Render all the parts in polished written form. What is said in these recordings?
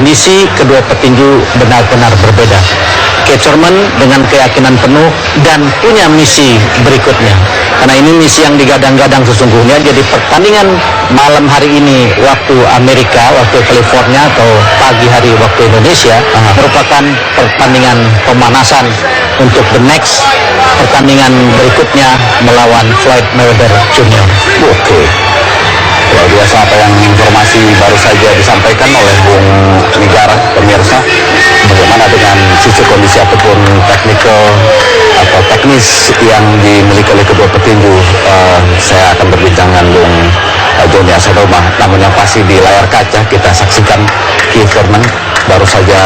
misi kedua petinju benar-benar berbeda. Kecerman dengan keyakinan penuh dan punya misi berikutnya. Karena ini misi yang digadang-gadang sesungguhnya. Jadi pertandingan malam hari ini waktu Amerika, waktu California, atau pagi hari waktu Indonesia merupakan pertandingan pemanasan untuk the next pertandingan berikutnya melawan Floyd Mayweather Jr. Oke. Luar biasa apa yang informasi baru saja disampaikan oleh Bung Negara, pemirsa. Bagaimana dengan sisi kondisi ataupun teknis yang dimiliki oleh kedua petinju. Saya akan berbincang dengan Bung Joni Asadoma. Namun yang pasti di layar kaca kita saksikan Keith Thurman baru saja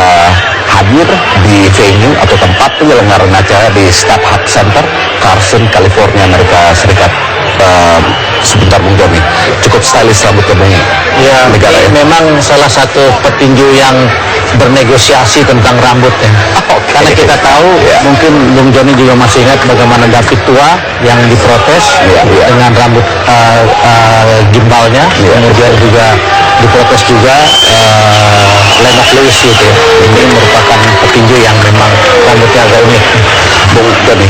hadir di venue atau tempat penyelenggaraan acara di Starhub Center, Carson, California, Amerika Serikat. Sebentar Bung Joni, cukup stylish rambutnya Bung Negara ya. Memang salah satu petinju yang bernegosiasi tentang rambutnya. Karena kita tahu, mungkin Bung Joni juga masih ingat bagaimana David Tua yang diprotes dengan rambut gimbalnya, kemudian juga diprotes juga Lennox Lewis gitu ya. Ini merupakan petinju yang memang rambutnya agak unik. Bung Joni,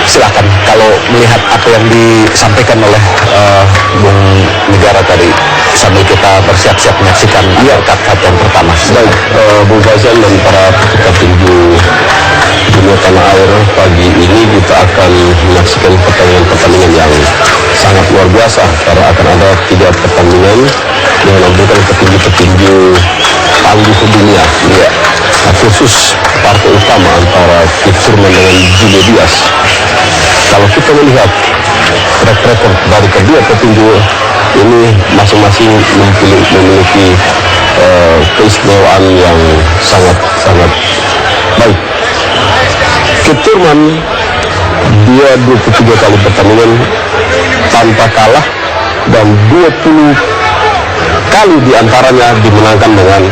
silakan kalau melihat apa yang disampaikan oleh Bung Negara tadi sambil kita bersiap-siap menyaksikan cut yang pertama. Baik, Bung Faisal dan para petinju dunia tanah air, pagi ini kita akan menyaksikan pertandingan yang sangat luar biasa karena akan ada 3 pertandingan yang menampilkan petinju-petinju tangguh dunia. Khusus partai utama antara Keith Thurman dengan Julio Diaz. Kalau kita melihat track record dari kedua petinju ini masing-masing memiliki keistimewaan yang sangat baik. Keith Thurman dia 23 kali pertandingan tanpa kalah dan 20 kali diantaranya dimenangkan dengan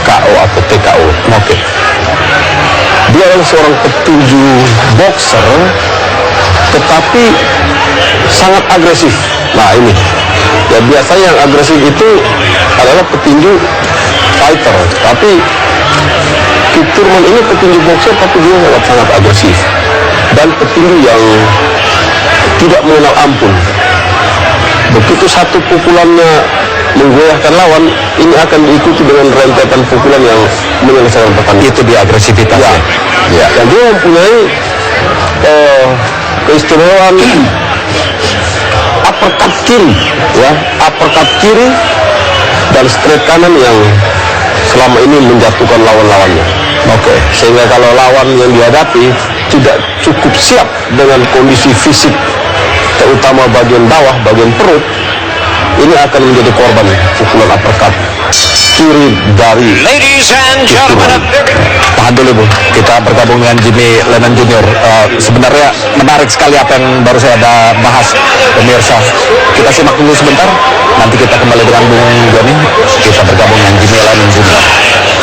KO atau TKO. Oke. Dia adalah seorang petinju boxer tetapi sangat agresif. Nah ini ya, biasanya yang agresif itu adalah petinju fighter, tapi Keith Thurman ini petinju boxer tapi dia sangat agresif dan petinju yang tidak mengenal ampun. Begitu satu pukulannya menggoyahkan lawan, ini akan diikuti dengan rentetan pukulan yang menyelesaikan pertandingan. Itu dia agresivitasnya. Dan dia mempunyai keistimewaan uppercut kiri dan straight kanan yang selama ini menjatuhkan lawan-lawannya. Sehingga kalau lawan yang dihadapi tidak cukup siap dengan kondisi fisik, terutama bagian bawah, bagian perut, ini akan menjadi korban pukulan uppercut kiri dari Ladies and gentlemen, tahan dulu Bu, kita bergabung dengan Jimmy Lennon Jr. Sebenarnya menarik sekali apa yang baru saya ada bahas, pemirsa. Kita simak dulu sebentar, nanti kita kembali dengan Bung Joni. Kita bergabung dengan Jimmy Lennon Jr.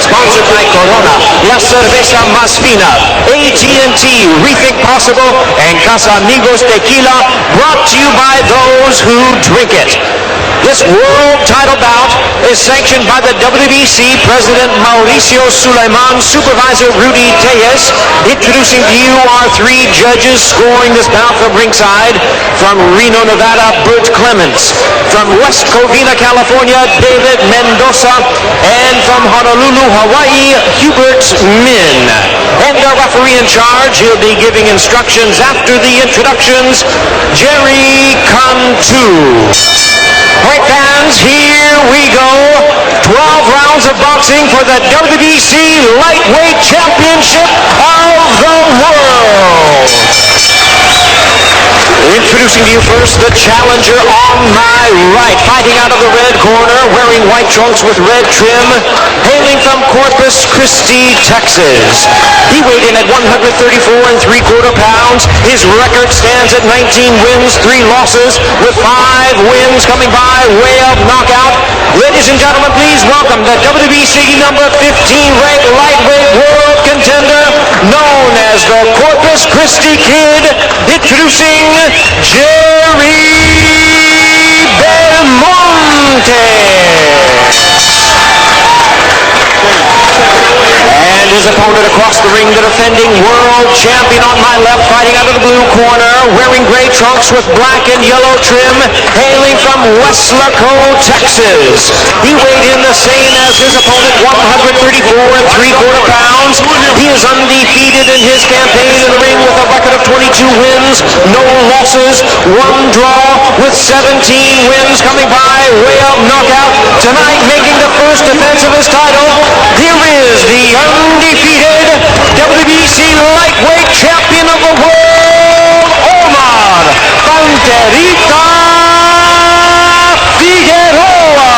sponsored by Corona, La Cerveza Más Fina, AT&T, Rethink Possible, and Casamigos Tequila, brought to you by those who drink it. This world title bout is sanctioned by the WBC President Mauricio Sulaiman, Supervisor Rudy Tellez. Introducing to you our 3 judges scoring this bout from ringside. From Reno, Nevada, Bert Clements. From West Covina, California, David Mendoza. And from Honolulu, Hawaii, Hubert Min. And our referee in charge, he'll be giving instructions after the introductions, Jerry Cantu. Right, fans, here we go. 12 rounds of boxing for the WBC Lightweight Championship of the World. Introducing to you first the challenger on my right, fighting out of the red corner, wearing white trunks with red trim, hailing from Corpus Christi, Texas. He weighed in at 134 3/4 pounds. His record stands at 19 wins, 3 losses, with 5 wins coming by way of knockout. Ladies and gentlemen, please welcome the WBC number 15 ranked lightweight world contender, known as the Corpus Christi Kid, introducing Jerry Belmontes. his opponent across the ring, the defending world champion on my left, fighting out of the blue corner, wearing gray trunks with black and yellow trim, hailing from Weslaco, Texas. He weighed in the same as his opponent, 134 3/4 pounds. He is undefeated in his campaign in the ring with a record of 22 wins, no losses, 1 draw, with 17 wins coming by way of knockout. Tonight, making the first defense of his title, here is the undefeated WBC lightweight champion of the world, OMAR Banderita Figueroa.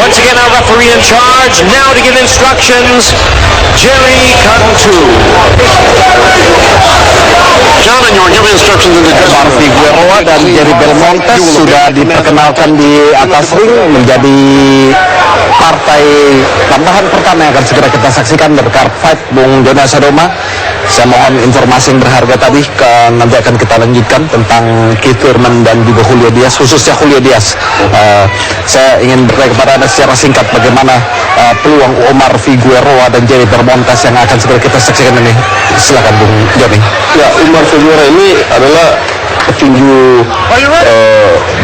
Once again, our referee in charge, now to give instructions, Jerry Cantu. John, you're giving instructions in the OMAR Figueroa dan Jerry Belmontes sudah diperkenalkan di atas ring menjadi partai tambahan pertama yang akan segera kita saksikan berkat fight Bung Joni Asadoma. Saya mohon informasi yang berharga tadi nanti akan kita lanjutkan tentang Keith Thurman dan juga Julio Diaz, khususnya Julio Diaz. Saya ingin bertanya kepada Anda secara singkat bagaimana peluang OMAR Figueroa dan Jerry Belmontes yang akan segera kita saksikan ini. Silakan Bung Joni. Ya, OMAR Figueroa ini adalah petinju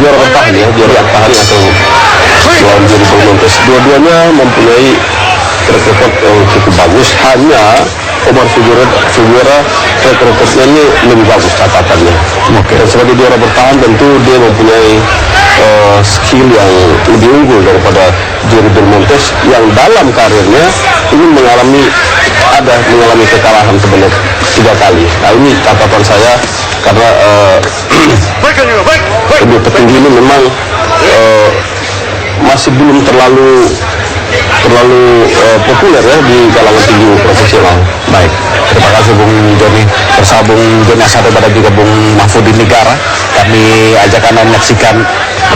juara bertahan ya, juara bertahan atau lawan Jerry Belmontes. Dua-duanya mempunyai track record yang cukup bagus, hanya OMAR Figueroa track recordnya ini lebih bagus catatannya. Dan sebagai juara bertahan tentu dia mempunyai skill yang lebih unggul daripada Jerry Belmontes yang dalam karirnya ini mengalami kekalahan sebanyak 3 kali. Nah, ini catatan saya karena kedua petinggi ini memang masih belum terlalu populer ya di kalangan tinju profesional. Baik, terima kasih Bung Joni. Bersama Bung Joni Asadoma dan juga Bung Mahfudin Negara, kami ajak Anda menyaksikan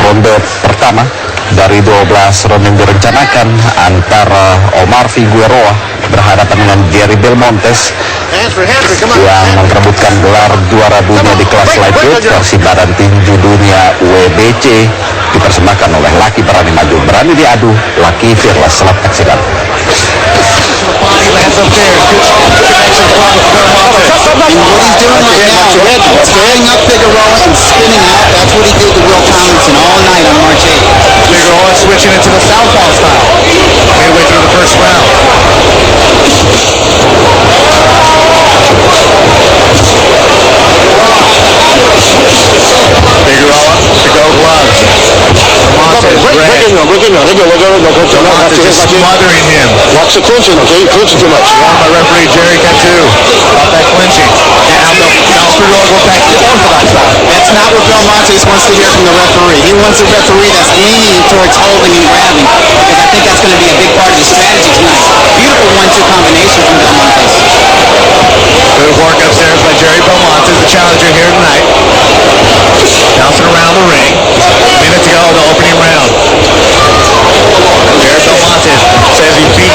ronde pertama dari 12 ronde yang direncanakan antara OMAR Figueroa berhadapan dengan Jerry Belmontes yang memperebutkan gelar juara dunia di kelas lightweight versi badan tinju dunia WBC, dipersembahkan oleh laki berani maju, berani diadu, laki fearless. Selamat saksikan. And what he's doing right now, tying up Figueroa and spinning out, that's what he did to Will Tomlinson all night on March 8th. Figueroa switching into the southpaw style midway through the first round. Figueroa to go gloves. Montes is smothering him. Watch the clinching, okay? You're clinching too much. My referee Jerry Cantu about that clinching. Now Figueroa go back to the orthodox style. That's not what Belmontes wants to hear from the referee. He wants a referee that's leaning towards holding and grabbing, because I think that's going to be a big part of the strategy tonight. Beautiful 1-2 combination from Belmontes. Good work upstairs by Jerry Belmontes, the challenger here tonight. Bouncing around the ring. Minute to go in the opening round. Jerry Belmontes says he beat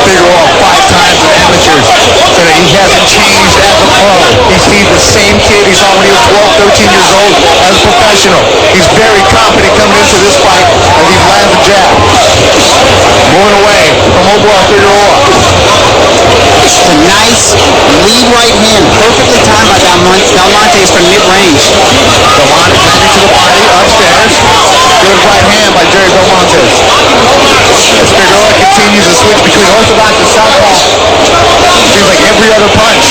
Figueroa 5 times in amateurs, so that he hasn't changed as a pro. He's seen the same kid he saw when he was 12, 13 years old as a professional. He's very confident coming into this fight as he lands a jab. Moving away from OMAR Figueroa. It's a nice lead right hand, perfectly timed by Belmontes from mid-range. Belmontes landing to the body upstairs. Good right hand by Jerry Belmontes. As Figueroa continues to switch between orthodox and southpaw, seems like every other punch.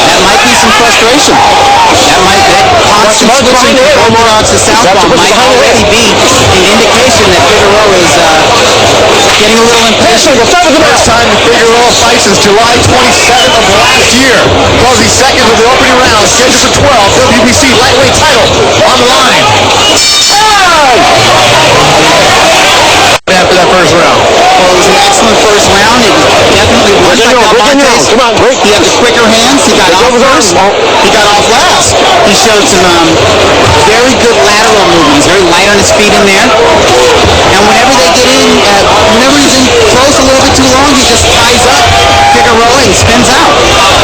That might be some frustration. That constant switching from orthodox to southpaw might already be an indication that Figueroa is getting a little impatient. First time Figueroa fights since July 27th of last year. Closing seconds of the opening round, scheduled for 12, WBC lightweight title on the line. After that first round. Well, it was an excellent first round. It was definitely worked by Belmontes. Come on, break. He had the quicker hands. He got off first. He got off last. He showed some very good lateral movements. Very light on his feet in there. And whenever they get in, whenever he's in close a little bit too long, he just ties up Figueroa and spins out.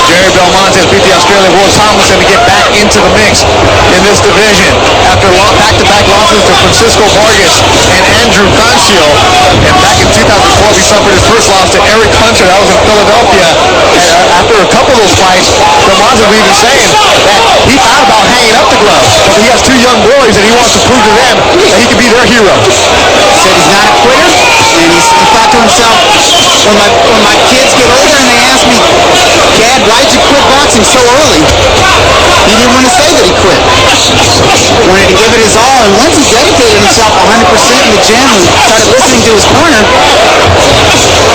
Jerry Belmontes beat the Australian Will Tomlinson to get back into the mix in this division after back-to-back losses losses to Francisco Vargas and Andrew Concio. And back in 2012, he suffered his first loss to Eric Hunter. That was in Philadelphia. And after a couple of those fights, Belmontes was even saying that he thought about hanging up the gloves, but he has two young boys and he wants to prove to them that he can be their hero. Said he's not a quitter, and he thought to himself, when my kids get older and they ask me, Dad, why'd you quit boxing so early? He didn't want to say that he quit. He wanted to give it his all, and once he dedicated himself 100% in the gym and started listening to his corner,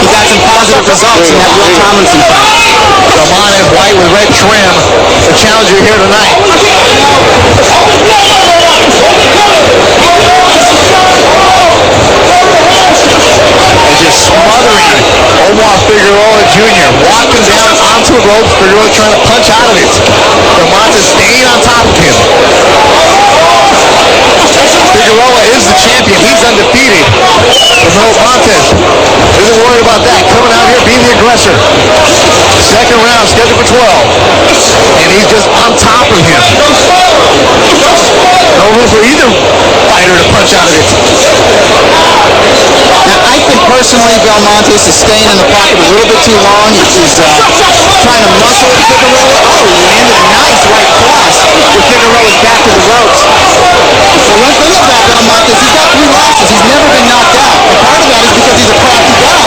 he got some positive results in that Will Tomlinson fight. Belmontes white with red trim, the challenger here tonight. And just smothering Omar Figueroa Jr. Walking down onto the ropes, Figueroa trying to punch out of it. Belmontes staying on top of him. Figueroa is the champion. He's undefeated. Belmontes isn't worried about that. Coming out here being the aggressor. Second round scheduled for 12. And he's just on top of him. No room for either fighter to punch out of it. Now, I think personally Belmontes is staying in the pocket a little bit too long. He's trying to muscle Figueroa. Oh, he landed a nice right cross with Figueroa's back to the ropes. So one thing about Belmontes, he's got 3 losses. He's never been knocked out. And part of that is because he's a crafty guy.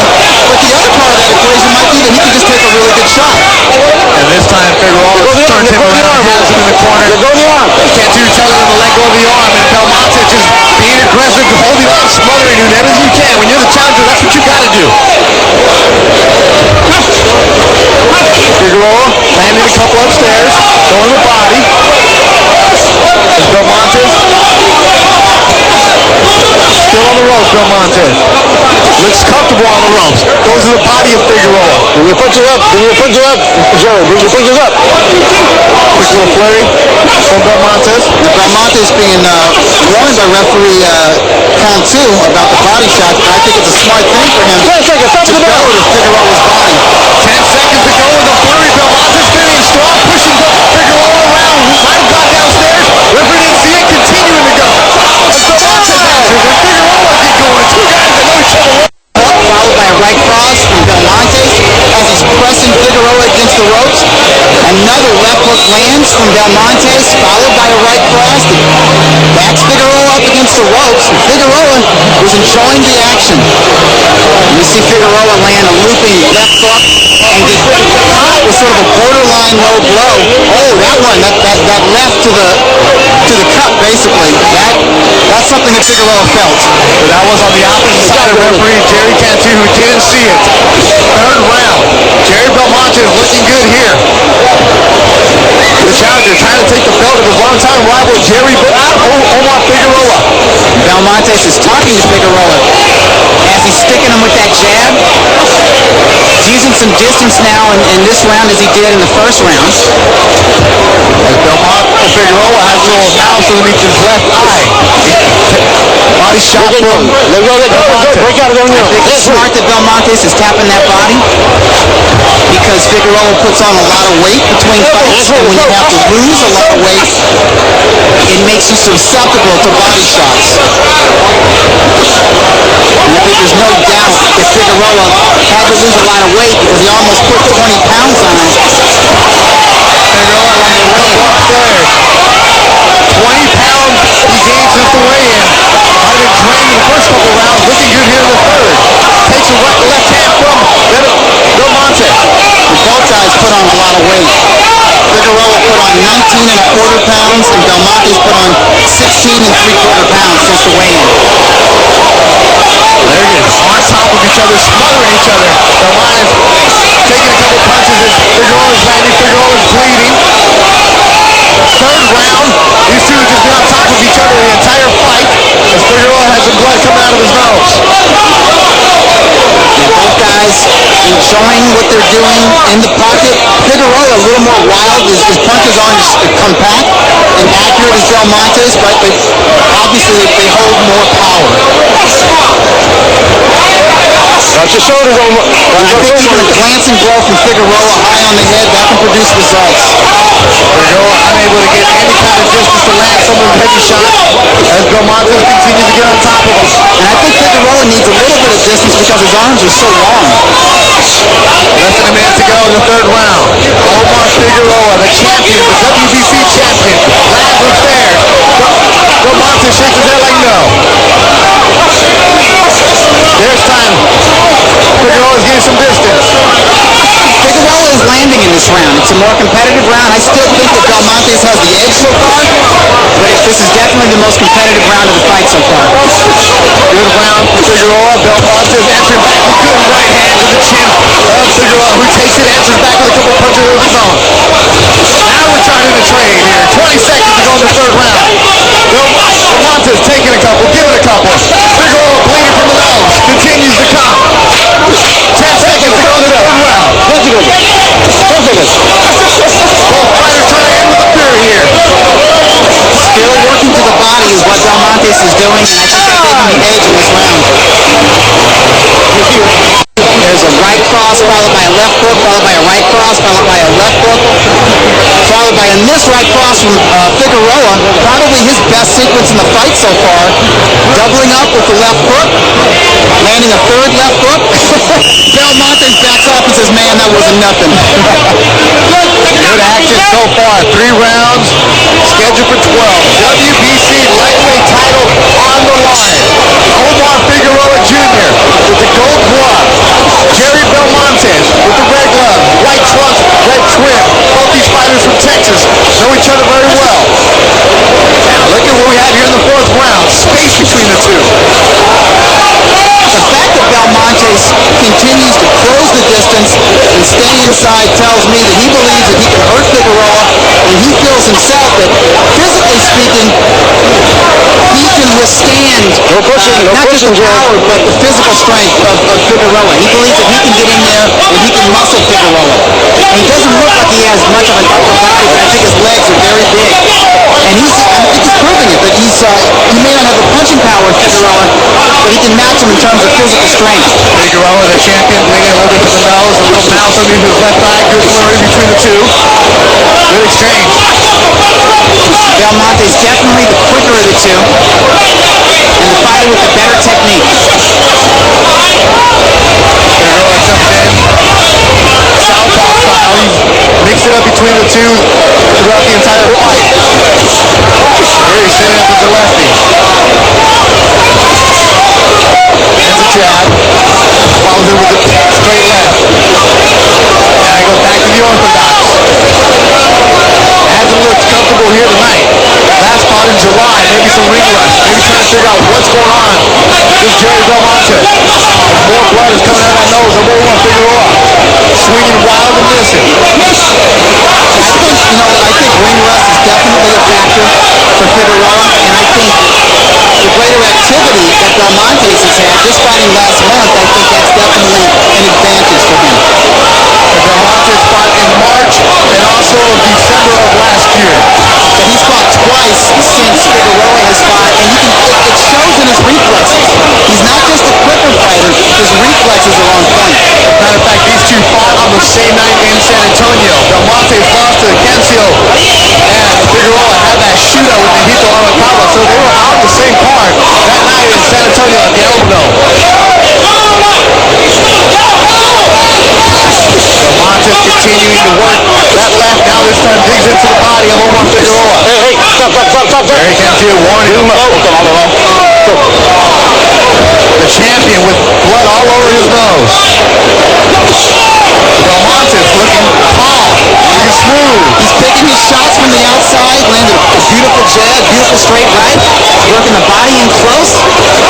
But the other part of that equation might be that he can just take a really good shot. And this time Figueroa turns him around, has him in the corner. Can't do telling him to let go of the arm. And Belmontes just being aggressive, holding on, smothering, doing everything you can. When you're the challenger, that's what you gotta do. Figueroa landing a couple upstairs, throwing the body. There's Belmontes. Still on the ropes, Belmontes. Looks comfortable on the ropes. Goes to the body of Figueroa. Bring your punches up. Bring your punches up. Joe, bring your punches up. Quick little flurry from Belmontes. Belmontes being warned by referee count 2 about the body shot. I think it's a smart thing for him to go to Figueroa's body. 10 seconds to go with the flurry. Belmontes getting strong, pushing Figueroa around. Might have got downstairs. Referee didn't see it, continuing to go. As Belmontes answers, and Figueroa get going. Two guys that know each other well. Followed by a right cross from Belmontes as he's pressing Figueroa against the ropes. Another left hook lands from Belmontes, followed by a right cross that backs Figueroa up against the ropes. And Figueroa was enjoying the action. You see Figueroa land a looping left hook and get caught with sort of a borderline low blow. Oh, that one, that left to the cup basically. That's something that Figueroa felt. But that was on the opposite side of referee Jerry Cantu, who didn't see it. Third round. Jerry Belmontes looking good here. The challenger trying to take the belt of his longtime rival Omar Figueroa. Belmontes is talking to Figueroa as he's sticking him with that jab. He's using some distance now in this round as he did in the first round. As Figueroa has a little mouse underneath his left eye. Body shot from Belmontes. I think it's smart that Belmontes is tapping that body because Figueroa puts on a lot of weight between fights, and when you have to lose a lot of weight, it makes you susceptible to body shots. And I think there's no doubt that Figueroa had to lose a lot of weight because he almost put 20 pounds on him. Figueroa landing way upstairs. 20 pounds he gained since the weigh-in. Might have been drained in the first couple rounds. Looking good here in the third. Takes a left hand from Belmontes. Both guys put on a lot of weight. Figueroa put on 19 and a quarter pounds, and Belmontes put on 16 and 3/4 pounds since the weigh-in. There it is. On top of each other, smothering each other. Belmontes taking a couple punches as Figueroa's landing. Figueroa's bleeding. Third round, these two have just been on top of each other the entire fight as Figueroa has some blood coming out of his nose. And both guys enjoying what they're doing in the pocket. Figueroa a little more wild. His punches aren't as compact and accurate as Belmontes, but obviously they hold more power. Watch your shoulders on. And I think even a glancing blow from Figueroa high on the head, that can produce results. Figueroa unable to get any kind of distance to land some of the heavy shots as Belmontes continues to get on top of him. And I think Figueroa needs a little bit of distance because his arms are so long. Less than a minute to go in the third round. Omar Figueroa, the champion, the WBC champion, lands with fair. Belmontes shakes his head like no. There's time. Figueroa's getting some distance. Figueroa is landing in this round. It's a more competitive round. I still think that Belmontes has the edge so far, but this is definitely the most competitive round of the fight so far. Good round for Figueroa. Belmontes answering back with good right hand to the chin of Figueroa, who takes it, answers back with a couple punches of his own. Now we're starting to trade here. 20 seconds to go in the third round. Belmontes taking a couple, giving a couple. Figueroa bleeding from the nose. Continues to come. 10 seconds to go in the third round. Both fighters trying to end with a fury here. Still working to the body is what Belmontes is doing, and I think they're taking the edge in this round. There's a right cross followed by a left hook, followed by a right cross, followed by a left hook, followed by a missed right cross from Figueroa. Probably his best sequence in the fight so far. Doubling up with the left hook, landing a third left hook. Belmontes backs off and says, man, that wasn't nothing. Good action so far. 3 rounds, scheduled for 12. WBC lightweight title on the line. Omar Figueroa Jr. with the gold glove. Jerry Belmontes with the red glove. White trunks, red trim. Both these fighters from Texas know each other very well. Now look at what we have here in the 4th round. Space between the two. The fact that Belmontes continues to close the distance and stay inside tells me that he believes that he can hurt Figueroa, and he feels himself that, physically speaking, he can withstand not just the power, but the physical strength of Figueroa. He believes that he can get in there and he can muscle Figueroa. And he doesn't look like he has much of an upper body, but I think his legs are very big. And I think he's proving it, that he may not have the punching power of Figueroa, but he can match him in terms of physical strength. Figueroa, the champion, bleeding a little bit from the nose, a little mouth underneath his left eye. Good flurry between the two. Good exchange. Belmontes definitely the quicker of the two, and the fighter with the better technique. Figueroa comes in. Southpaw style. He mixed it up between the two throughout the entire fight. Here he's setting up as a lefty. Hands a jab. Follows it with a straight left. Now he goes back to the orthodox. Hasn't looked comfortable here tonight. Last fought in July, maybe some ring rust, maybe trying to figure out what's going on. This Jerry Belmontes. More blood is coming out of that nose. Number 1, Figueroa. Swinging wild and missing. I think ring rust is definitely a factor for Figueroa, and I think the greater activity that Belmontes has had just fighting last month, I think that's definitely an advantage for him. Belmontes fought in March and also December of last year. But he's fought twice since Figueroa has fought, and it shows in his reflexes. He's not just a quicker fighter, his reflexes are on point. Matter of fact, these two fought on the same night in San Antonio. Belmontes lost to Cancio, and Figueroa had that shootout with Nihito Arakawa, so they were on the same card that night in San Antonio at the Elbow. Belmontes continuing to work that left. Now this time digs into the body of Omar Figueroa. Hey, stop. Jerry Cancio warning him. The champion with blood all over his nose. Belmontes looking calm, looking smooth. He's picking his shots from the outside, landed a beautiful jab, beautiful straight right, working the body in close,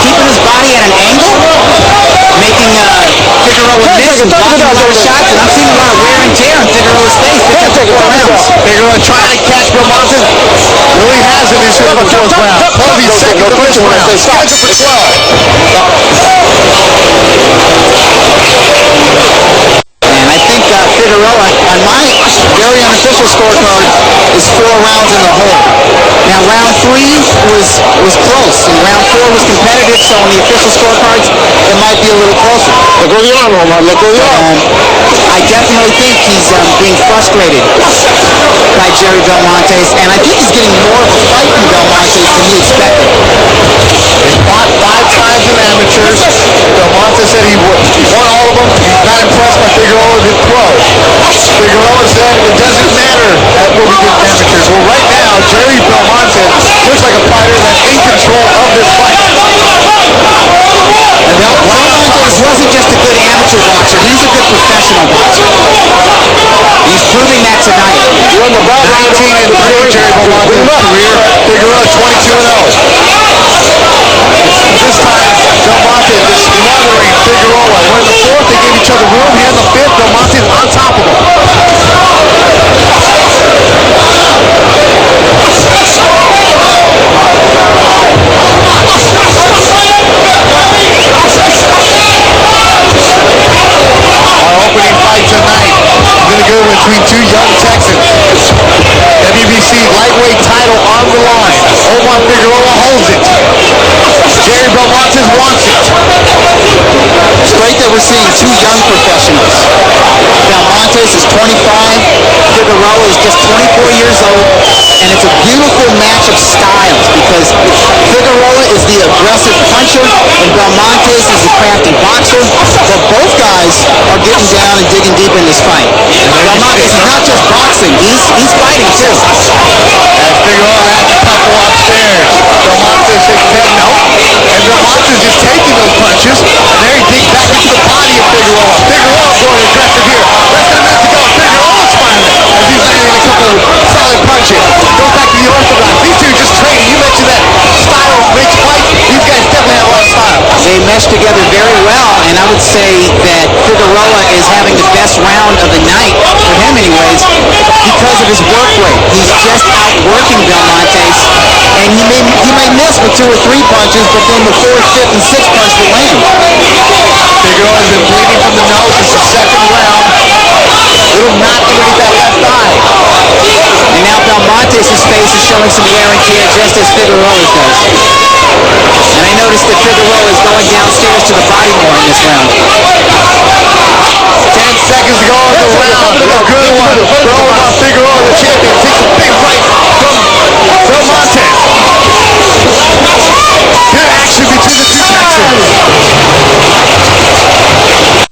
keeping his body at an angle, making Figueroa miss and blocking a lot of shots, and I'm seeing a lot of wear and tear on Figueroa's face. They kept it 4 rounds. Figueroa trying to catch Belmontes. Really hasn't this year in the 4th round. 12 seconds of this round. Scheduled for 12. And I think Figueroa, on my very unofficial scorecard, is 4 rounds in the hole. Now round 3 was close, and round 4 was competitive, so on the official scorecards, it might be a little closer. I definitely think he's being frustrated by Jerry Belmontes, and I think he's getting more of a fight from Belmontes than he expected. control of this fight. And Belmontes wasn't just a good amateur boxer, he's a good professional boxer. He's proving that tonight. 19-3, Jerry Belmontes' career. Figueroa 22-0. This time, Belmontes is smothering Figueroa. We're in the fourth, they gave each other room. Here in the fifth, Belmontes on top of him. Our opening fight tonight is going to go between two young Texans. WBC lightweight title on the line. Omar Figueroa holds it. Jerry Belmontes wants it. It's great that we're seeing two young professionals. Belmontes is 25, Figueroa is just 24 years old, and it's a beautiful match of styles because Figueroa is the aggressive puncher and Belmontes is the crafty boxer, but both guys are getting down and digging deep in this fight. Belmontes is not just boxing, he's fighting too. As Figueroa has a couple upstairs. Belmontes shakes his head no. And Belmontes is taking those punches. And there he digs back into the body of Figueroa. Figueroa going aggressive here. Less than a minute to go. Figueroa's smiling as he's landing a couple of solid punches. Goes back to the orthodox. These two just training. You mentioned that style makes fights. These guys definitely have a lot of style. They mesh together very well, and I would say that Figueroa is having the best round of the night, for him anyways, because of his work rate. He's just outworking Belmontes, and he may miss with 2 or 3 punches, but then the 4th, 5th, and 6th punch will land. Figueroa has been bleeding from the nose since the second round. Little knot underneath that left eye. And now Belmontes' face is showing some wear and tear, just as Figueroa's does. And I noticed that Figueroa is going downstairs to the body more in this round. 10 seconds to go in the round. A good one. Omar Figueroa, the champion, takes a big fight from Belmontes. Good action between the two Texans.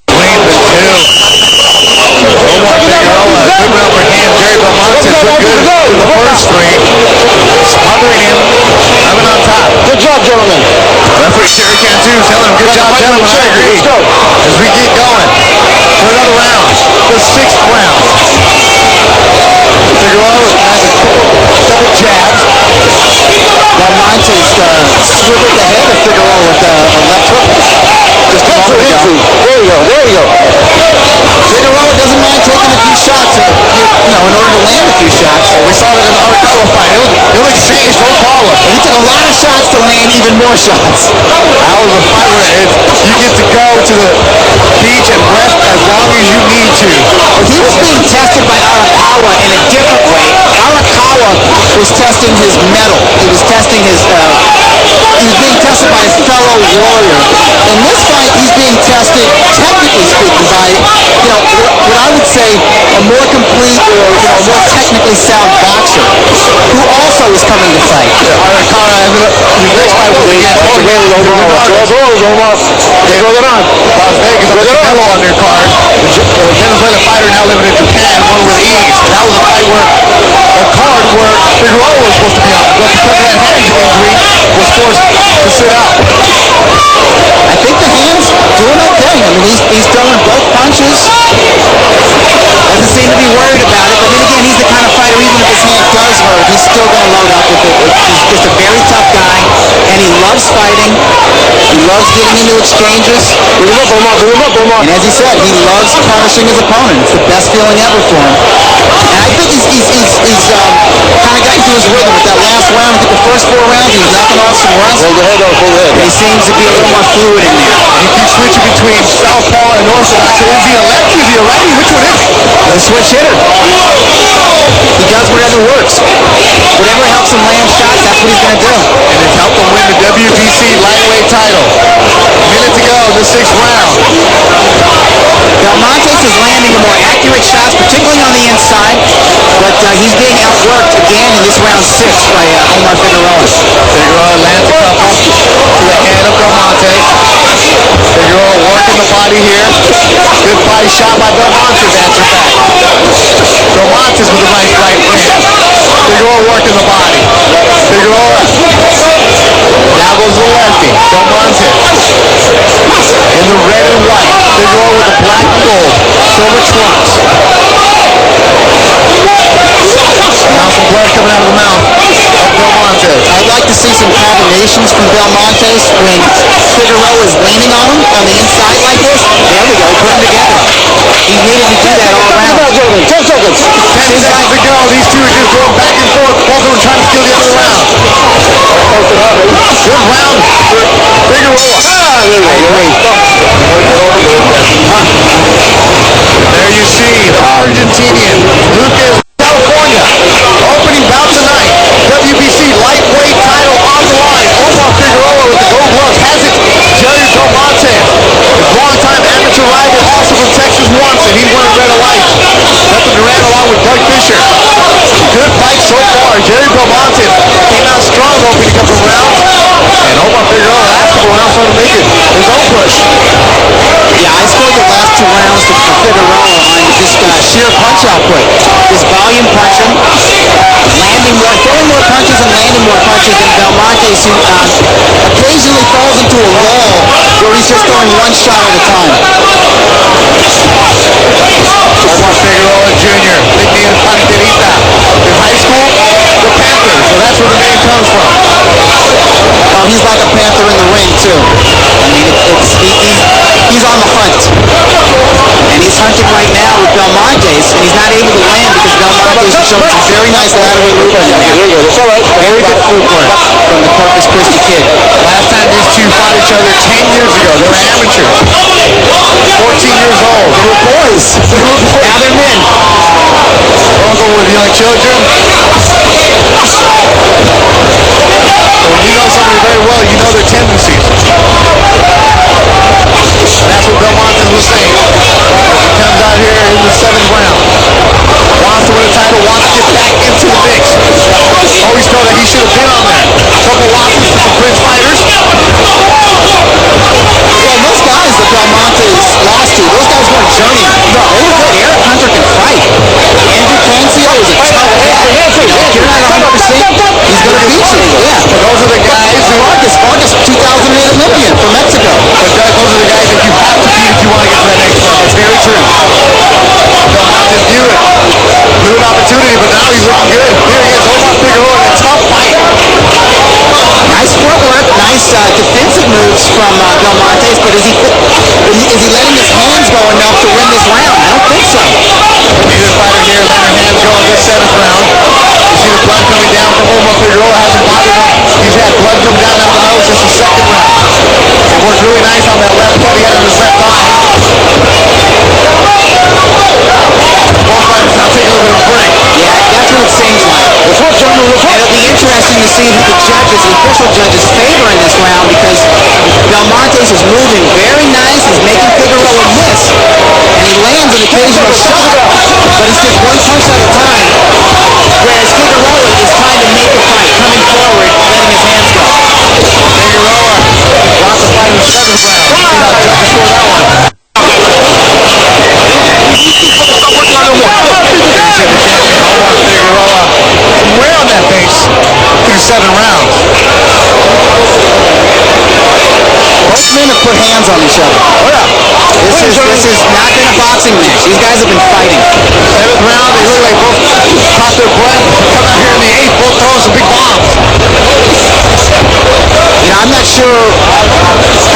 Between the two. Omar Figueroa, good upper hand. Jerry Belmontes looked good in the first frame. Smothering him, coming on top. Good job, gentlemen. Referee Terry Cantu telling him, good job, gentlemen. I agree. As we get going for another round, the 6th round. Figueroa has a couple jabs. Belmontes swiveled the head of Figueroa with a left hook just a moment ago. There you go. Figueroa doesn't mind taking a few shots, in order to land a few shots. We saw that in the Arakawa fight. He'll exchange, no problem. And he took a lot of shots to land even more shots. That was a fight where you get to go to the beach and rest as long as you need to. But he was being tested by Arakawa in a different way. Arakawa was testing his mettle. He was testing his, he was being tested by his fellow warrior. In this fight, he's being tested, technically speaking, by, what I would say, a more complete or, a more technically sound boxer, who also is coming to fight. Arakawa, his next fight was against Las Vegas on their card. The Venezuelan fighter now living in Japan, won with ease. That was a fight where a card where Figueroa was supposed to be on, but because of that hand injury, was forced to sit out. I think the hand's doing okay. I mean, he's throwing both punches. Doesn't seem to be worried about it, but then again, he's the kind of fighter, even if his hand does hurt, he's still going to load up with it. He's just a very tough guy, and he loves fighting. He loves getting into exchanges. And as he said, he loves punishing his opponent. It's the best feeling ever for him. And I think he's kind of got into his rhythm with that last round. I think the first 4 rounds, he was knocking off some rust. Hold the head up, hold the head. He seems to be a little more fluid in there. He keeps switching between southpaw and orthodox. So is he a lefty? Is he a righty? Which one is he? The switch hitter. He does whatever works. Whatever helps him land shots, that's what he's going to do. And it's helped him win the WBC lightweight title. Minute to go in the 6th round. Belmontes is landing the more accurate shots, particularly on the inside, but he's being outworked again in this round 6 by Omar Figueroa. Figueroa lands a couple to the head of Belmontes. Figueroa working the body here. Good body shot by Belmontes, answer back. Belmontes with a nice right hand. Figueroa working the body. Figueroa variations from Belmontes when Figueroa is leaning on him on the inside like this. There we go, put them together. He needed to do that all around. 10 seconds to go. These two are just going back and forth. Both of them trying to steal the other round. Good round for Figueroa. There you see the Argentinian Lucas, California, opening bout tonight. WBC lightweight title on the line. Omar Figueroa with the gold gloves has it. Jerry Belmonte, his longtime amateur rival, also from Texas, wants it. He won a red of life. Nothing Duran along with Doug Fisher. Good fight so far. Jerry Belmonte came out strong opening a couple rounds. And Omar Figueroa, last couple rounds, trying to make it his own push. Yeah, I scored the last 2 rounds for Figueroa on just sheer punch output. Just volume punching, landing more, throwing more punches and landing more punches than Belmontes, who occasionally falls into a wall where he's just throwing one shot at a time. Omar Figueroa Jr., nicknamed Panterita. In high school, the Panther, so that's where the name comes from. He's like a panther in the ring too. I mean, he's on the hunt, and he's hunting right now with Belmontes, and he's not able to land because Belmontes has shown some very nice lateral movement in there. Very good footwork from the Corpus Christi kid. Last time these two fought each other 10 years ago, they were amateurs. 14 years old. They were boys. Now they're men. Uncle with young children. So when you know somebody very well, you know their tendencies. That's what Belmontes was saying. He comes out here in the 7th round. Wants to win a title, wants to get back into the mix. Always felt that he should have been on there. A couple losses to some Prince fighters. Well, those guys that Belmontes lost to, those guys weren't journeymen. No, they were good. Eric Hunter can fight. Andrew Cancio is a tough guy. You know, if you're not 100%, he's going to beat you. Yeah. But those are the guys who Vargas, 2008 Olympian from Mexico. But those are the guys that you have to beat if you want to get to that next round. That's very true. Belmontes knew it. Blew an opportunity, but now he's looking good. Here he is, Omar Figueroa in a tough fight. Nice footwork, nice defensive moves from Belmontes, but is he letting his hands go enough to win this round? I don't think so. Neither fighter here letting their hands go in this 7th round. You see the blood coming down from Omar Figueroa. Hasn't bothered him. He's had blood come down out of the nose since the 2nd round. It worked really nice on that left foot he had on his left thigh. Both fighters now taking a little bit of a break. Yeah, that's what it seems like. And it'll be interesting to see who the judges, the official judges, favor in this round because Belmontes is moving very nice. He's making Figueroa miss, and he lands an occasional shot, but it's just one punch at a time. Whereas Figueroa is trying to make a fight, coming forward, letting his hands go. Figueroa wants to fight in the 7th round. See how the judges score that one. Omar Figueroa, some wear on that face through 7 rounds. Both men have put hands on each other. Oh yeah. This is not been a boxing match. These guys have been fighting. 7th round, they look like both caught their breath. Come out here in the 8th, both throwing some big bombs. You know, I'm not sure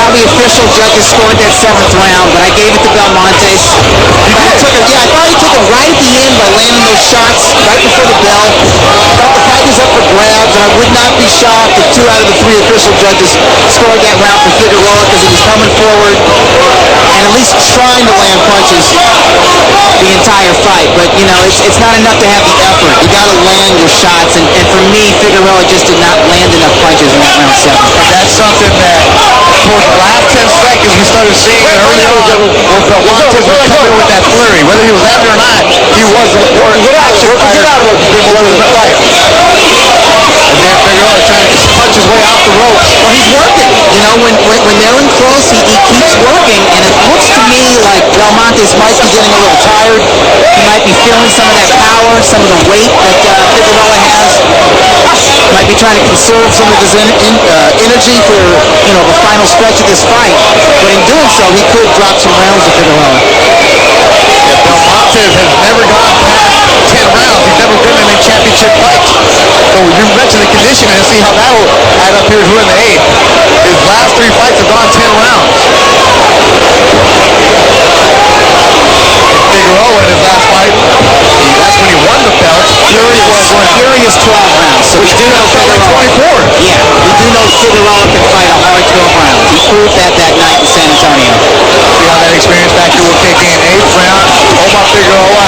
how the official judges scored that 7th round, but I gave it to Belmontes. I thought he took it right at the end by landing those shots right before the bell. I thought the fight was up for grabs, and I would not be shocked if 2 out of the 3 official judges scored that round for Figueroa because he was coming forward and at least trying to land punches the entire fight. But, you know, it's not enough to have the effort. You got to land your shots, and for me, Figueroa just did not land enough punches in that round 7. That's something that towards the last 10 seconds we started seeing it early on. Belmontes was coming with that flurry. Whether he was happy or not, he was the more action fighter below the fight. And there Figueroa trying to punch his way off the ropes. Well, he's working. You know, when they're in close, he keeps working, and it looks to me like Belmontes might be getting a little tired. He might be feeling some of that power, some of the weight that Figueroa has. Might be trying to conserve some of his energy for, you know, the final stretch of this fight. But in doing so, he could drop some rounds to Figueroa. Yeah, Belmontes has never gone past 10 rounds. He's never been in a championship fight. So you mentioned the conditioning and see how that will add up here. We're in the 8th. His last 3 fights have gone 10 rounds. Figueroa in his last fight, that's when he won the belt. Furious 12 rounds. So Which we do know felt like Figueroa. 24. Yeah, we do know Figueroa can fight a hard 12 rounds. He proved that night in San Antonio. See how that experience factor will kick in. 8th round, Omar Figueroa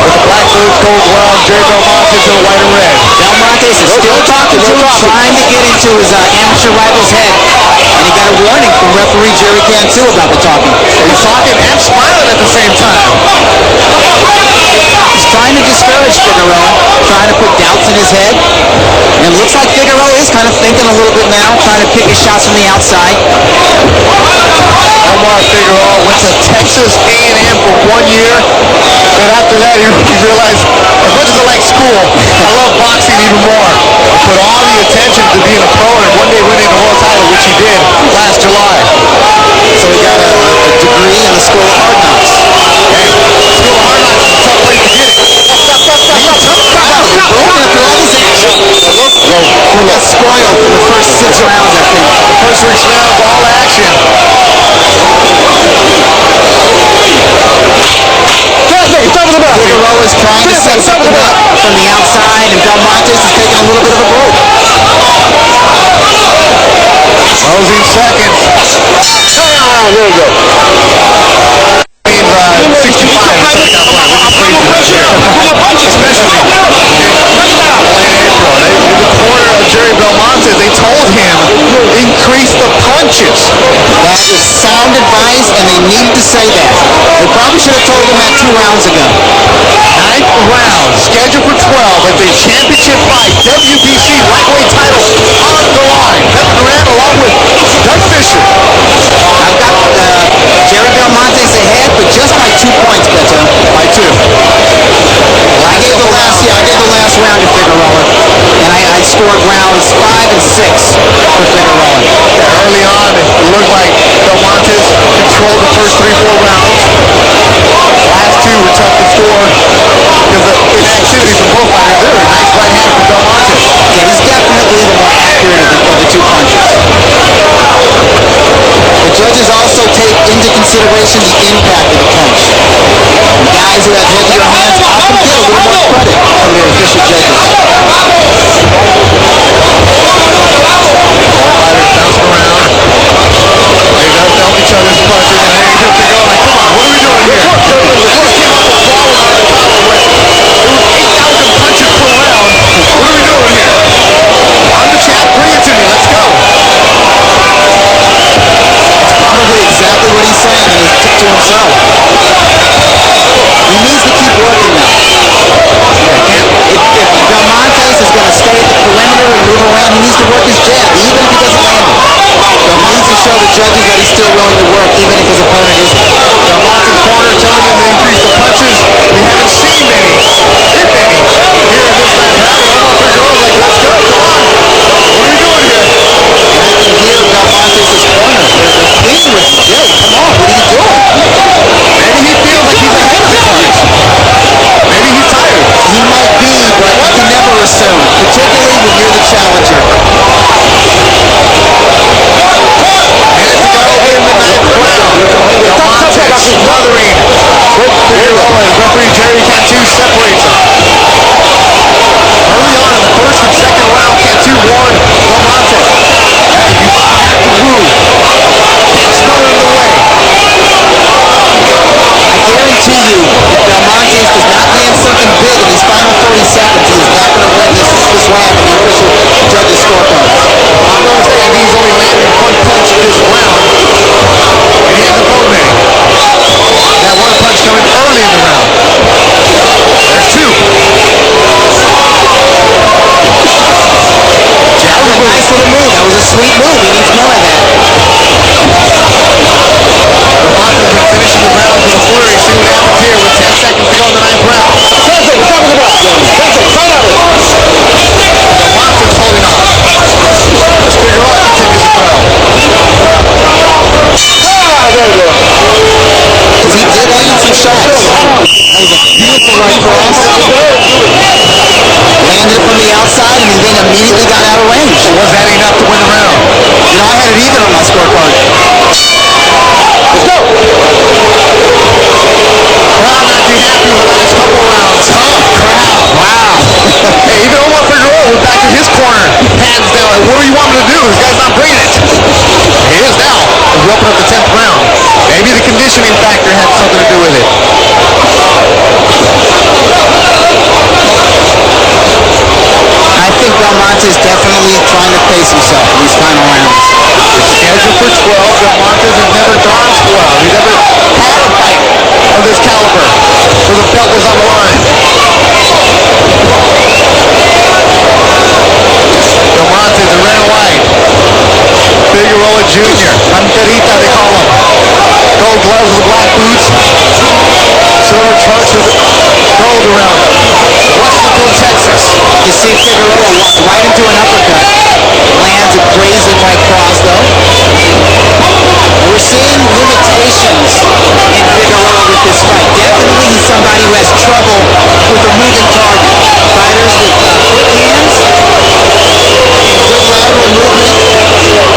with the black boots, gold gloves, Jerry Belmontes in the white and red. Belmontes is still talking to him, trying to get into his amateur rival's head. And he got a warning from referee Jerry Cantu about the talking. He's talking and smiling at the same time. He's trying to discourage Figueroa, trying to put doubts in his head. And it looks like Figueroa is kind of thinking a little bit now, trying to pick his shots from the outside. Omar Figueroa went to Texas A&M for 1 year. And after that, he realized, as much as I like school, I love boxing even more. He put all the attention to being a pro and one day winning the world title, which he did last July. So he got a degree in the School of Hard Knocks. Hey, School of Hard Knocks is a tough place to get it. He got spoiled for the first 6 rounds, I think. The first 6 rounds, all action. Figueroa is trying to set something up from the outside, and Belmontes is taking a little bit of a break. Closing seconds. There you go. 65 seconds out front, which is crazy right here. Especially in April. In the corner of Jerry Belmontes, they told him, increase the punches. That is sound advice, and they need to say that. They probably should have told him that 2 rounds ago. 9th round, scheduled for 12 at the championship fight, WBC lightweight title on the line. Kevin Durant along with Doug Fisher. I've got Jerry Belmontes ahead, but just by 2 points, Beto. By 2. I gave the last round to Figueroa, and I scored rounds 5 and 6 for Figueroa. Yeah, early on, it looked like Belmontes controlled the first 3-4 rounds. Last 2 were tough to score because of inactivity from both fighters. There, nice right hand from Belmontes. Yeah, he's definitely the more accurate of the 2 punches. The judges also take into consideration the impact of the punch. Guys who have heavier hands often get a little more credit from their official judges. Both fighters bouncing around. They got to each other's punches, and here they go. Like, come on, what are we doing here? They just came off a brawl on the top of it. It was 8,000 punches per round. What are we doing here? I'm the champ. Bring it to me. Let's go. Probably exactly what he's saying to himself. He needs to keep working now. If Belmontes is going to stay at the perimeter and move around, he needs to work his jab, even if he doesn't land it. He needs to show the judges that he's still willing to work, even if his opponent isn't. Belmontes' corner telling him to increase the punches. We haven't seen many, if any, here in this last round. Omar Figueroa like, let's go. Come on. What are we doing here? I can hear Belmontes' corner. They're pleading with him. Jay, come on, what are you doing? Maybe he feels like he's ahead of the cards. Maybe he's tired. He might be, but you can never assume, particularly when you're the challenger. Minutes to go in the 9th round. Belmontes even on my scorecard. Let's go. Crowd not too happy with the last couple rounds. Tough crowd. Wow. Hey, even Omar Figueroa was back in his corner, hands down. Like, what do you want me to do? This guy's not bringing it. He is now. As we open up the 10th round. Maybe the conditioning factor had something to do with it. I think Belmontes definitely trying to pace himself in these final rounds. Scheduled for 12. Belmontes has never gone 12. He's never had a fight of this caliber where the belt was on the line. Belmontes, the red and white. Figueroa Jr. Panterita, they call him. Gold gloves with black boots. Silver trunks with gold around him. Washington, Texas. You see Figueroa walk right into an uppercut. Lands a brazen right cross, though. We're seeing limitations in Figueroa with this fight. Definitely he's somebody who has trouble with a moving target. Fighters with quick hands and good lateral movement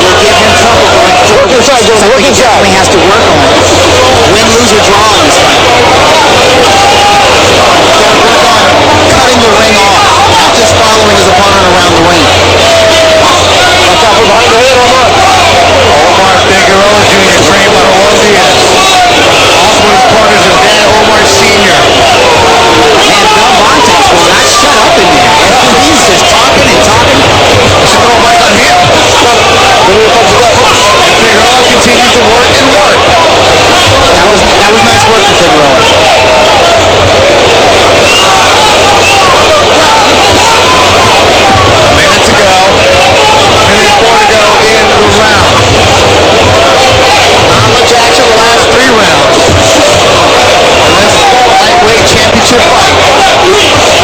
will give him trouble going forward. Work inside, Joe. Work inside. Definitely has to work on. Win, lose, or draw in this fight. Cutting the ring off, not just following his opponent around the ring. Omar Figueroa Jr. trained by Juan Diaz. Also his partners is Dan Omar Sr. And Belmontes will not shut up in there. He's just talking and talking. Should throw a mic on him. And Figueroa continues to work and work. That was nice work for Figueroa. A minute to go. Minute 4 to go in the round. Not much action the last 3 rounds. And this lightweight championship fight.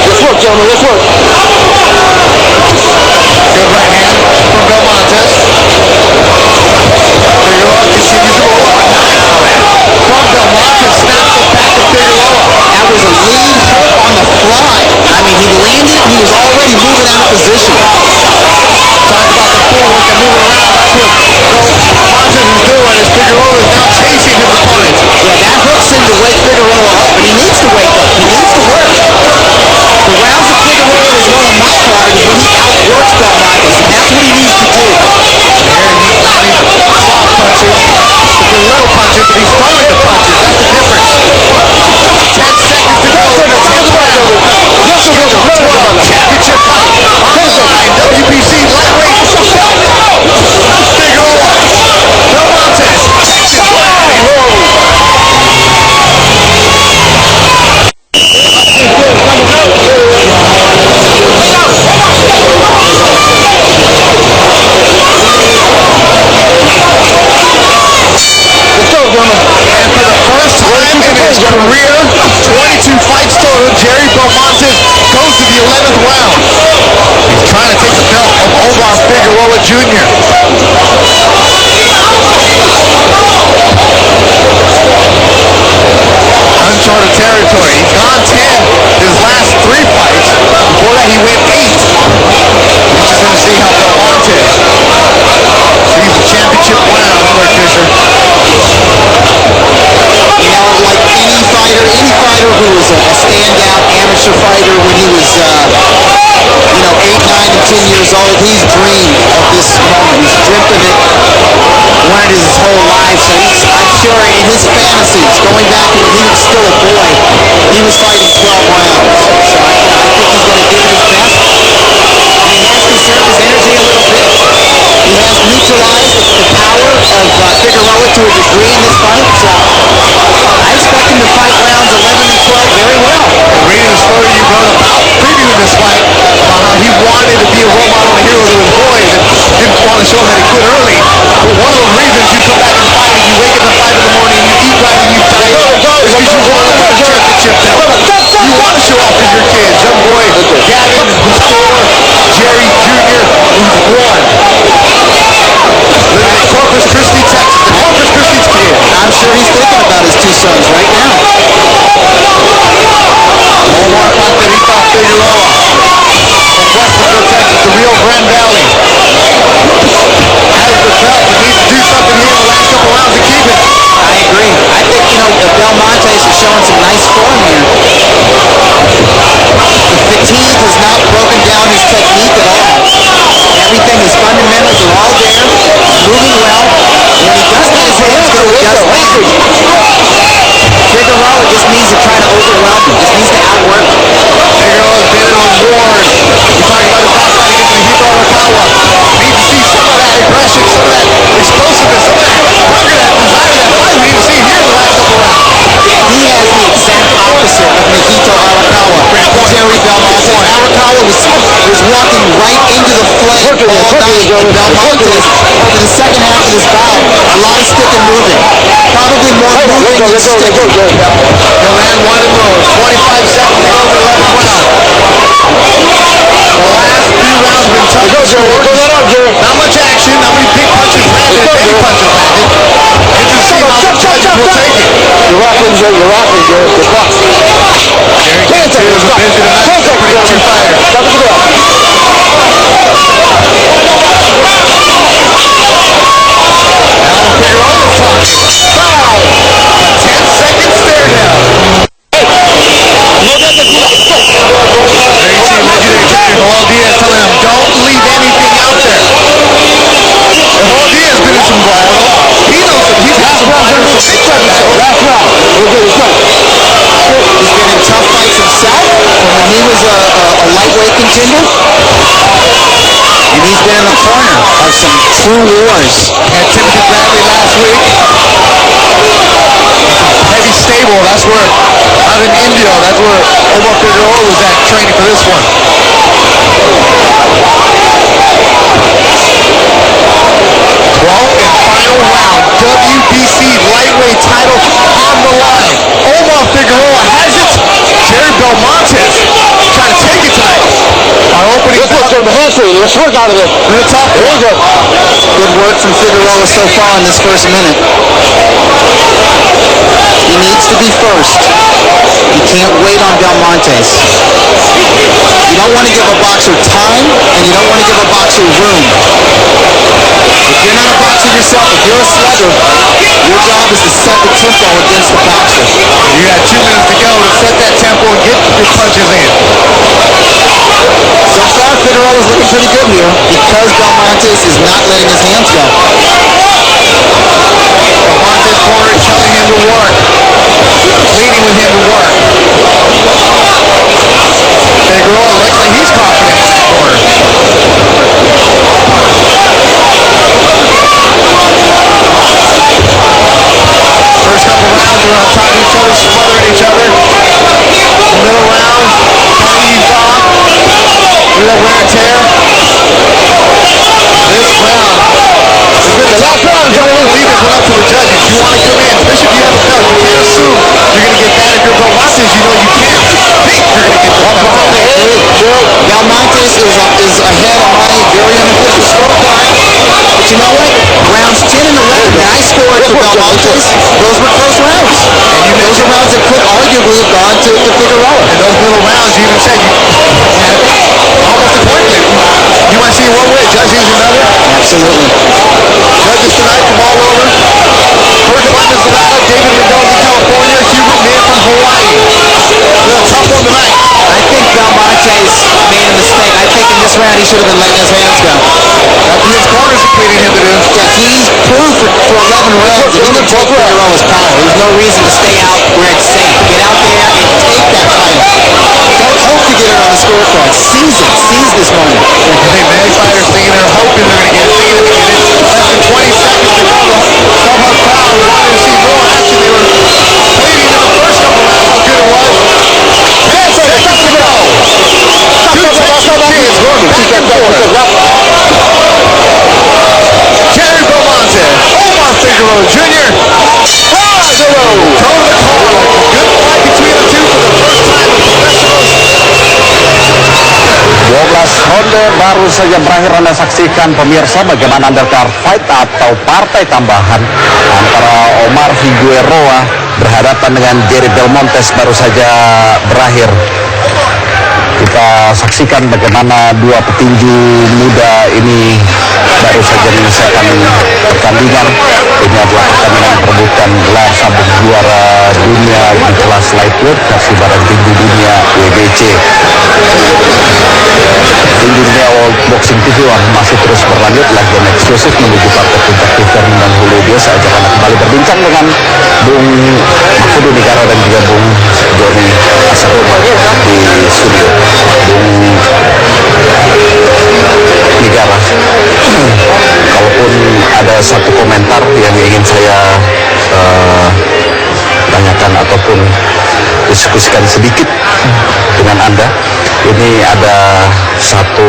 Let's work, gentlemen. Let's work. Good right hand from Belmontes. Figueroa continues to roll up. From Belmontes snaps the back of Figueroa. That was a lead hook on the fly. I mean, he landed and he was already moving out of position. Talk about the footwork and moving around. That's what Belmontes is doing as Figueroa is now chasing his opponent. Yeah, that hooks him to wake Figueroa up, but he needs to wake up. He needs to work. The rounds of Figueroa is one of my cards when he outworks Belmontes, and that's what he needs to do. Here he's landing soft punches, but they're little punches, but he's throwing the punches. That's the difference. 10 seconds to go in the 10th round. Scheduled for 12 championship fight on the line. WBC lightweight belt. Figueroa, Belmontes, Texas Lightweight. And for the first time in his career, 22 fights total, Jerry Belmontes goes to the 11th round. He's trying to take the belt of Omar Figueroa Jr. Uncharted territory. He's gone 10 his last 3 fights. Before that, he went 8. Interesting to see how Belmontes sees the championship round, Clerk Fisher. You know, like any fighter who was a standout amateur fighter when he was, 8, 9, and 10 years old, he's dreamed of this moment. He's dreamt of it, wanted it his whole life. So I'm sure in his fantasies, going back to when he was still a boy, he was fighting 12 rounds. So I think he's going to give it his best. And he has conserved his energy a little bit. He has neutralized the power of Figueroa to a degree in this fight. So I expect him to fight rounds 11 and 12 very well. Reading the story you wrote about previewing this fight, about how he wanted to be a role model and a hero to his boys and didn't want to show him that he quit early. But one of the reasons you come back and fight is you wake up at 5 in the morning and you eat right and you diet is because you want to win a championship belt. You want to show off for your kids. Young boy Gavin, who's 4, Jerry Jr., who's 1. Living in Corpus Christi, Texas. The Corpus Christi's kid. I'm sure he's thinking about his 2 sons right now. Omar Panterita Figueroa from Westville, Texas, the Rio Grande Valley. Has the belt, but needs moving well. When he does let his hands go, he does land. Figueroa just needs to try to overwhelm him. Just needs to outwork him. Figueroa's been on board. You talk about his backside against Mahito Arakawa. We need to see some of that aggression, some of that explosiveness, some of that hunger, that desire, that fight we need to see here in the last couple rounds. He has the exact opposite of Mahito Arakawa. Terry Belmontes. Arakawa was walking right into the flame all night. And Belmontes, over the second half of this bout, a lot of stick and moving. Probably more moving than sticking. The man won in rows. 25 seconds to go in the 11th round. The last few rounds have been tough to score. Not much action, not many big punches landed, heavy punches landed. Get to see how the judges will take it. You're rocking, Joe. Good luck. Derek T was a busy tonight. He's a pretty true fighter. Now Figueroa's talking. Foul! 10 seconds stare down. Legendary trainer Joel Diaz telling him, don't leave anything out there. Joel Diaz been in some brawls. He knows that he's had some fighters from big time battles. He's been in tough fights himself from when he was a lightweight contender. And he's been in the corner of some true wars. Had Timothy Bradley last week. Heavy stable, that's where, out in India, that's where Omar Figueroa was at training for this one. 12th and final round, WBC lightweight title on the line. Omar Figueroa has it. Jerry Belmontes trying to take it tonight. Our opening Let's work out of it. in the top four. Good work from Figueroa so far in this first minute. He needs to be first. You can't wait on Belmontes. You don't want to give a boxer time, and you don't want to give a boxer room. If you're not a boxer yourself, if you're a slugger, your job is to set the tempo against the boxer. You got 2 minutes to go to set that tempo and get your punches in. So far, Figueroa's looking pretty good here because Belmontes is not letting his hands go. Belmontes corner telling him to work. Pleading with him to work. Figueroa looks like he's confident in that corner. First couple rounds, they're on top of each other, smothering each other. Middle round, kind of eased off. Real wear and tear. This round has been the last round. You don't want to leave it up to the judges. You want to come in, especially if you have a belt. You can't assume you're going to get that. If you're Belmontes, you know you can't think you're going to get that. Belmontes is ahead on my very unofficial scorecard. But you know what? Rounds 10 and 11 that I scored for Belmontes, those were close rounds. And those are rounds that could arguably have gone to Figueroa. And those middle rounds, you even said you had almost a point there. You want to see it one way, judges another? Absolutely. Judges tonight from all over. Kurt Clemens, Nevada, David Mendoza, California, Hubert Mir from Hawaii. A tough one tonight. I think Belmontes made a mistake. I think in this round he should have been letting his hands go. That's what his corners are pleading him to do. Yeah, he's proved for 11 rounds that he can take Figueroa's power. There's no reason to stay out where it's safe. Get out there and take that fight. Don't hope to get it on the scorecard. Seize it. Seize this moment. I think many fighters thinking they're hoping they're going to get it, thinking they're going to get it. Less than 20 seconds to go. Some of crowd wanted to see more action. They were pleading in the first couple rounds how good it was. 10 seconds to go. Two tension kids going back and forth. Jerry Belmontes, Omar Figueroa Jr. Toe to the corner. Good fight between the two for the first time in professionals. 12 ronde baru saja berakhir. Anda saksikan pemirsa bagaimana undercard fight atau partai tambahan antara Omar Figueroa berhadapan dengan Jerry Belmontes baru saja berakhir. Kita saksikan bagaimana dua petinju muda ini baru saja menyelesaikan pertandingan. Ini adalah pertandingan perebutan gelar sabuk juara dunia di kelas lightweight versi badan tinju dunia WBC. Tinju dunia World Boxing TV One masih terus berlanjut, lagian eksklusif menuju partai puncak Tifern dan Hulu Dia. Saya akan kembali berbincang dengan Bung Mahfudud Negara dan juga Bung Joni Asaroma di studio. Bung Negara, kalaupun ada satu komentar yang ingin saya tanyakan ataupun diskusikan sedikit dengan Anda, ini ada satu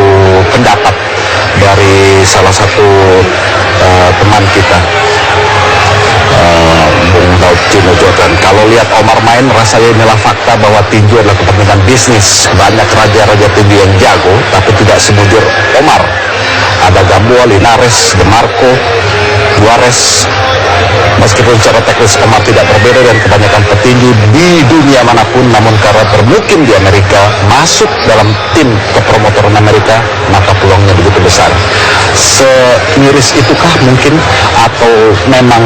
pendapat dari salah satu teman kita, Bung Daud Cino Jordan. Kalau lihat Omar main, rasanya inilah fakta bahwa tinju adalah kepentingan bisnis. Banyak raja-raja tinju yang jago, tapi tidak semujur Omar. Ada Gamboa, Linares, DeMarco, Juarez. Meskipun secara teknis Omar tidak berbeda dan kebanyakan petinju di dunia manapun, namun karena termungkin di Amerika masuk dalam tim kepromotoran Amerika, maka peluangnya begitu besar. Semiris itukah mungkin, atau memang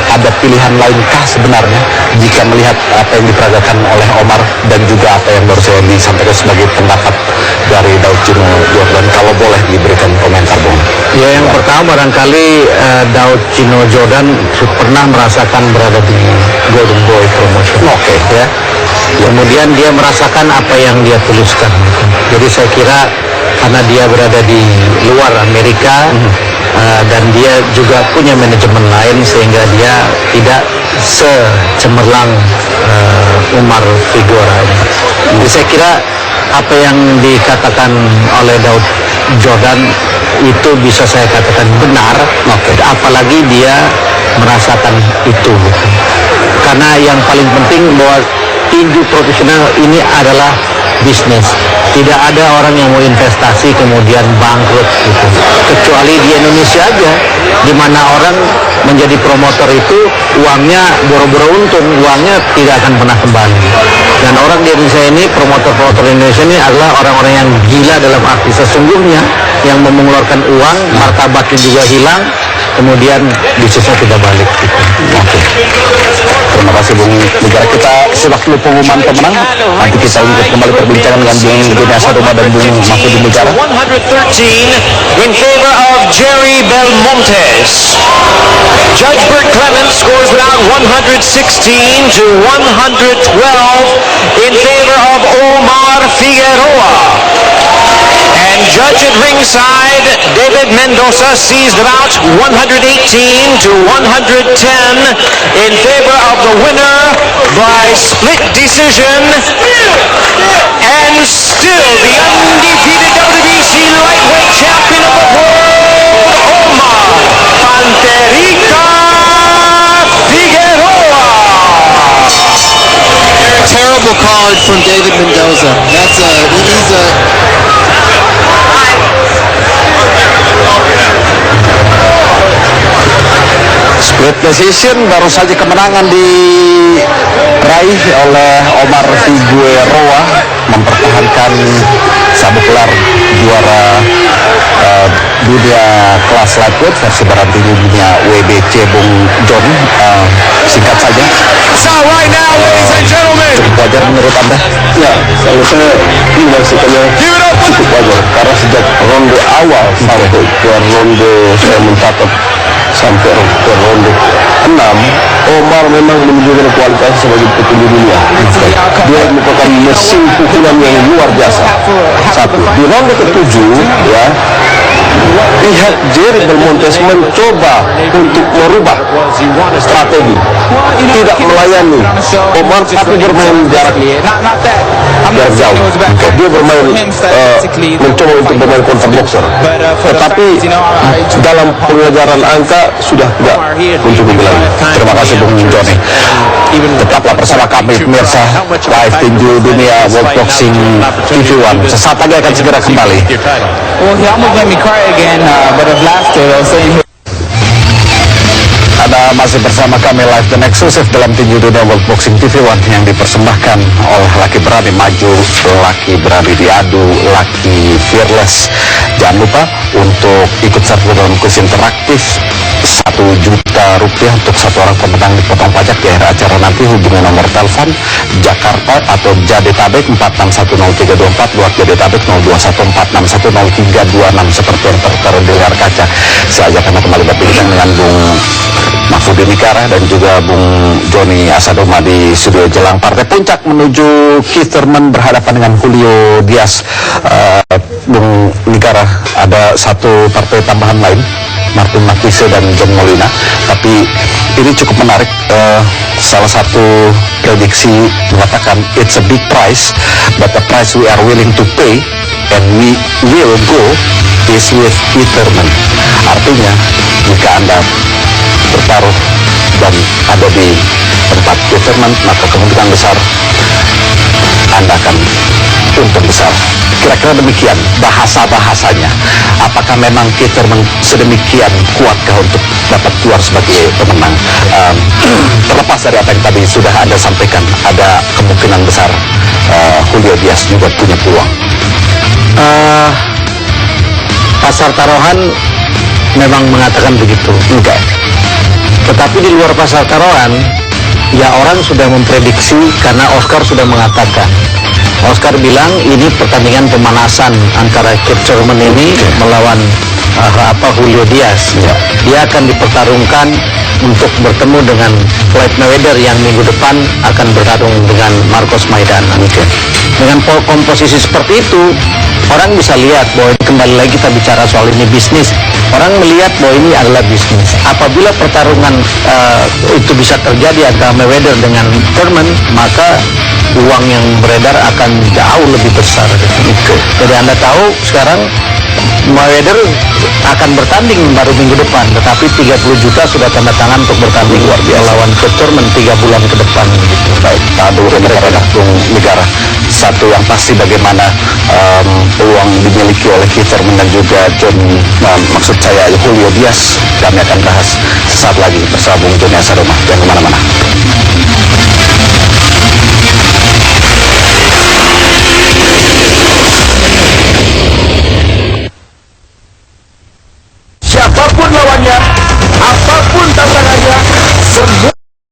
ada pilihan lainkah sebenarnya jika melihat apa yang diperagakan oleh Omar dan juga apa yang baru saya disampaikan sebagai pendapat dari Daud Cino Jordan? Kalau boleh diberikan komentar, Bung. Ya, yang pertama barangkali Daud Cino Jordan pernah merasakan berada di Golden Boy Promotion. Oke. Ya. Kemudian dia merasakan apa yang dia tuliskan. Jadi saya kira karena dia berada di luar Amerika dan dia juga punya manajemen lain, sehingga dia tidak secemerlang Umar Figueroa ini. Jadi saya kira apa yang dikatakan oleh Daud Jordan itu bisa saya katakan benar, apalagi dia merasakan itu. Karena yang paling penting bahwa tinju profesional ini adalah bisnis. Tidak ada orang yang mau investasi kemudian bangkrut gitu. Kecuali di Indonesia aja, di mana orang menjadi promotor itu uangnya boro-boro untung, uangnya tidak akan pernah kembali. Dan orang di Indonesia ini, promotor-promotor Indonesia ini adalah orang-orang yang gila dalam arti sesungguhnya, yang mengeluarkan uang, martabatnya juga hilang, kemudian bisnisnya tidak balik gitu. Oke. Terima kasih, Bung Negara. Kita simak dulu pengumuman pemenang. Nanti kita lanjut kembali perbincangan dengan Bung Joni Asaroma dan Bung Mahfudud Negara. 113 in favor of Jerry Belmontes. Judge Bert Clements scores without 116 to 112 in favor of Omar Figueroa. And judge at ringside, David Mendoza sees the bout 118 to 110 in favor of the winner by split decision, and still the undefeated WBC lightweight champion of the world, Omar Panterica Figueroa. Terrible card from David Mendoza. He's a Split decision, baru saja kemenangan diraih oleh Omar Figueroa, mempertahankan sabuk gelar juara dunia kelas lightweight versi barat dunia WBC. Bung John, singkat saja. So right now, ladies and gentlemen, Cukup wajar menurut Anda? Ya, kalau saya menyaksikannya cukup wajar, karena sejak ronde awal sampai ke ronde, saya mencatat sampai ke ronde 6, Omar memang menunjukkan kualitasnya sebagai petinju dunia. Dia merupakan mesin pukulan yang luar biasa. Satu, di ronde ke-7 ya, pihak Jerry Belmontes mencoba untuk merubah strategi, tidak melayani Omar tapi bermain jarak jauh. Dia bermain mencoba untuk bermain counter boxer, tetapi dalam pengejaran angka sudah tidak mencukupi lagi. Terima kasih, Bung Joni. Tetaplah bersama kami pemirsa live tinju dunia World Boxing TV One. Sesaat lagi akan segera kembali. well, he almost made me cry again, but I've laughed it. I was saying. Anda masih bersama kami live dan eksklusif dalam tinju dunia World Boxing TV One yang dipersembahkan oleh laki berani maju, laki berani diadu, laki fearless. Jangan lupa untuk ikut serta dalam kuis interaktif 1 juta rupiah untuk satu orang pemenang dipotong pajak di akhir acara nanti. Hubungi nomor telepon Jakarta atau Jadetabek 46103224, luar Jadetabek 0214610326 seperti yang tertera di layar kaca. Saya ajak Anda kembali berbincang dengan Bung Mahfudin Nikara dan juga Bung Joni Asadoma di studio jelang partai puncak menuju Keith Thurman berhadapan dengan Julio Diaz. Bung Nikara, ada satu partai tambahan lain, Martin Marquez dan John Molina, tapi ini cukup menarik. Salah satu prediksi mengatakan it's a big price, but the price we are willing to pay and we will go is with Keith Thurman. Artinya jika Anda bertaruh dan ada di tempat Keith Thurman, maka kemungkinan besar Anda akan untung besar. Kira-kira demikian bahasa-bahasanya. Apakah memang Keith Thurman sedemikian kuatkah untuk dapat keluar sebagai pemenang? Terlepas dari apa yang tadi sudah Anda sampaikan, ada kemungkinan besar Julio Diaz juga punya peluang. Pasar taruhan memang mengatakan begitu. Enggak. Tetapi di luar pasar taruhan, ya orang sudah memprediksi karena Oscar sudah mengatakan. Oscar bilang ini pertandingan pemanasan antara Keith Thurman ini melawan Julio Diaz. Ya. Dia akan dipertarungkan untuk bertemu dengan Floyd Mayweather yang minggu depan akan bertarung dengan Marcos Maidana. Dengan komposisi seperti itu, orang bisa lihat bahwa kembali lagi kita bicara soal ini bisnis. Orang melihat bahwa ini adalah bisnis. Apabila pertarungan itu bisa terjadi antara Mayweather dengan Thurman, maka uang yang beredar akan jauh lebih besar. Jadi Anda tahu sekarang Mayweather akan bertanding baru minggu depan, tetapi 30 juta sudah tanda tangan untuk bertanding melawan Keith Thurman 3 bulan ke depan. Gitu. Baik, negara. Satu yang pasti bagaimana peluang dimiliki oleh Keith Thurman dan juga maksud saya Julio Diaz. Kami akan bahas sesaat lagi bersama Bung Joni Asadoma. Jangan kemana-mana.